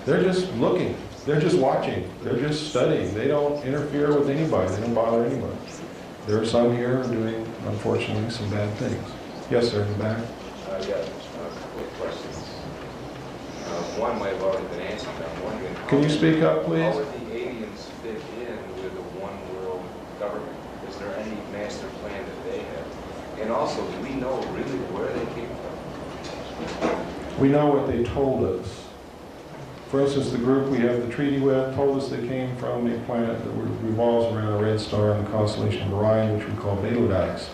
They're just looking. They're just watching. They're just studying. They don't interfere with anybody. They don't bother anybody. There are some here doing, unfortunately, some bad things. Yes, sir, in the back. Yeah, a couple of questions. One might have already been answered. I'm wondering, can you speak up, please? How would the aliens fit in with a one-world government? Is there any master plan that they have? And also, do we know really where they came from? We know what they told us. For instance, the group we have the treaty with told us they came from a planet that revolves around a red star in the constellation of Orion, which we call Betelgeuse.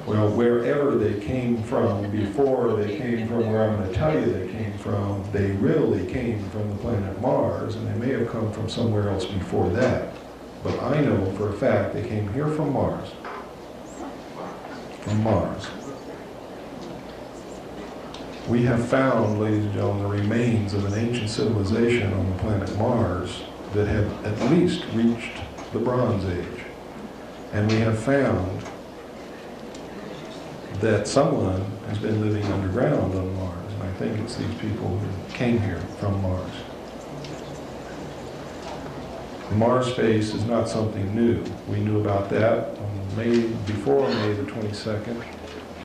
Well, wherever they came from before they came from where I'm going to tell you they came from, they really came from the planet Mars, and they may have come from somewhere else before that. But I know for a fact they came here from Mars. from Mars. We have found, ladies and gentlemen, the remains of an ancient civilization on the planet Mars that have at least reached the Bronze Age. And we have found that someone has been living underground on Mars, and I think it's these people who came here from Mars. The Mars space is not something new. We knew about that on before May the 22nd,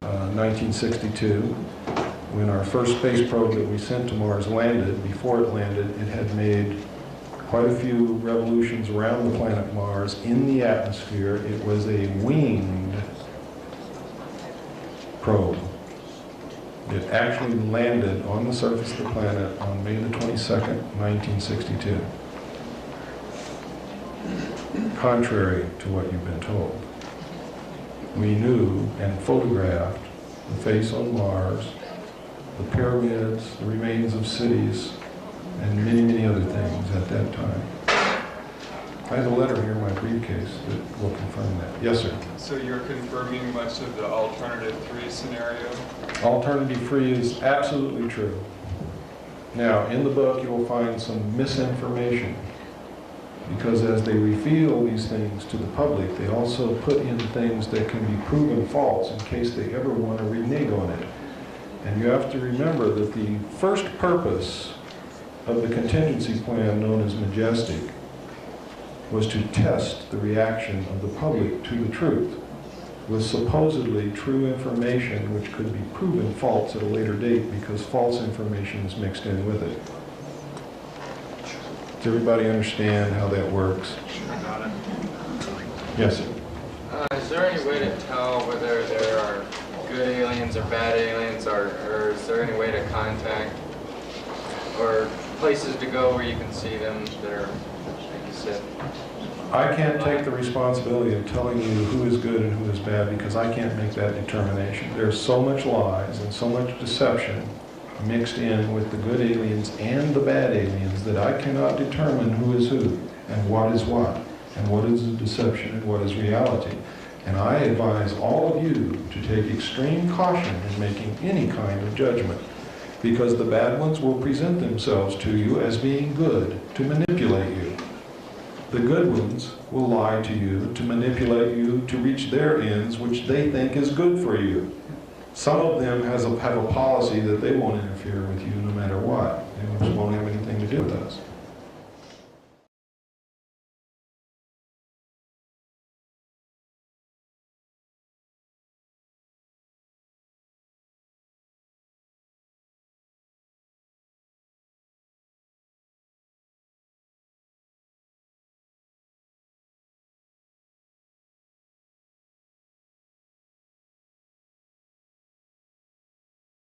1962, when our first space probe that we sent to Mars landed. Before it landed, it had made quite a few revolutions around the planet Mars in the atmosphere. It was a winged probe. It actually landed on the surface of the planet on May the 22nd, 1962. Contrary to what you've been told. We knew and photographed the face on Mars, the pyramids, the remains of cities, and many, many other things at that time. I have a letter here in my briefcase that will confirm that. Yes, sir. So you're confirming much of the alternative 3 scenario? Alternative 3 is absolutely true. Now, in the book, you will find some misinformation, because as they reveal these things to the public, they also put in things that can be proven false in case they ever want to renege on it. And you have to remember that the first purpose of the contingency plan, known as Majestic, was to test the reaction of the public to the truth with supposedly true information which could be proven false at a later date because false information is mixed in with it. Does everybody understand how that works? Got it. Yes, sir. Is there any way to tell whether there are good aliens or bad aliens, or is there any way to contact or places to go where you can see them that are, like you said? I can't take the responsibility of telling you who is good and who is bad because I can't make that determination. There's so much lies and so much deception mixed in with the good aliens and the bad aliens that I cannot determine who is who and what is the deception and what is reality. And I advise all of you to take extreme caution in making any kind of judgment, because the bad ones will present themselves to you as being good to manipulate you. The good ones will lie to you to manipulate you to reach their ends, which they think is good for you. Some of them have a policy that they won't interfere with you no matter what. They just won't have anything to do with us.